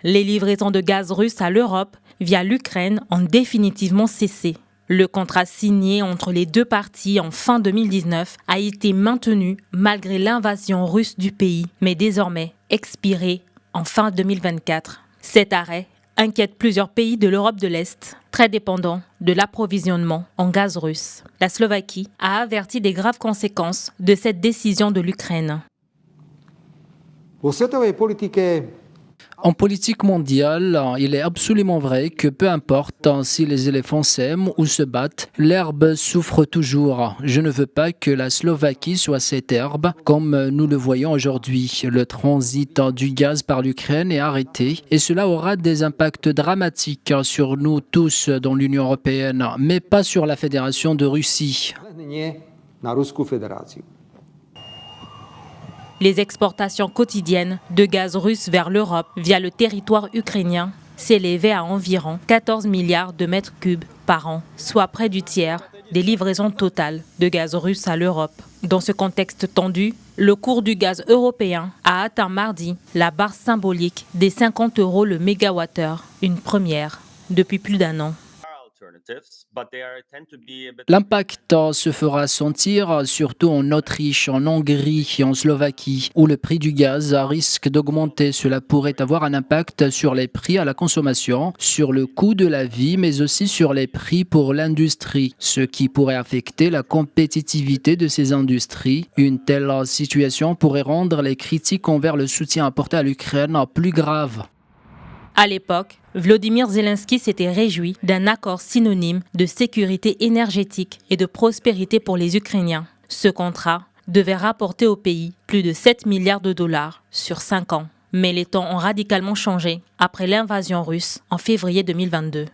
Les livraisons de gaz russe à l'Europe via l'Ukraine ont définitivement cessé. Le contrat signé entre les deux parties en fin 2019 a été maintenu malgré l'invasion russe du pays, mais désormais expiré en fin 2024. Cet arrêt inquiète plusieurs pays de l'Europe de l'Est, très dépendants de l'approvisionnement en gaz russe. La Slovaquie a averti des graves conséquences de cette décision de l'Ukraine. En politique mondiale, il est absolument vrai que peu importe si les éléphants s'aiment ou se battent, l'herbe souffre toujours. Je ne veux pas que la Slovaquie soit cette herbe, comme nous le voyons aujourd'hui. Le transit du gaz par l'Ukraine est arrêté et cela aura des impacts dramatiques sur nous tous dans l'Union européenne, mais pas sur la Fédération de Russie. Les exportations quotidiennes de gaz russe vers l'Europe via le territoire ukrainien s'élevaient à environ 14 milliards de mètres cubes par an, soit près du tiers des livraisons totales de gaz russe à l'Europe. Dans ce contexte tendu, le cours du gaz européen a atteint mardi la barre symbolique des 50 € le mégawattheure, une première depuis plus d'un an. L'impact se fera sentir surtout en Autriche, en Hongrie et en Slovaquie, où le prix du gaz risque d'augmenter. Cela pourrait avoir un impact sur les prix à la consommation, sur le coût de la vie, mais aussi sur les prix pour l'industrie, ce qui pourrait affecter la compétitivité de ces industries. Une telle situation pourrait rendre les critiques envers le soutien apporté à l'Ukraine plus graves. À l'époque, Volodymyr Zelensky s'était réjoui d'un accord synonyme de sécurité énergétique et de prospérité pour les Ukrainiens. Ce contrat devait rapporter au pays plus de 7 milliards de dollars sur 5 ans. Mais les temps ont radicalement changé après l'invasion russe en février 2022.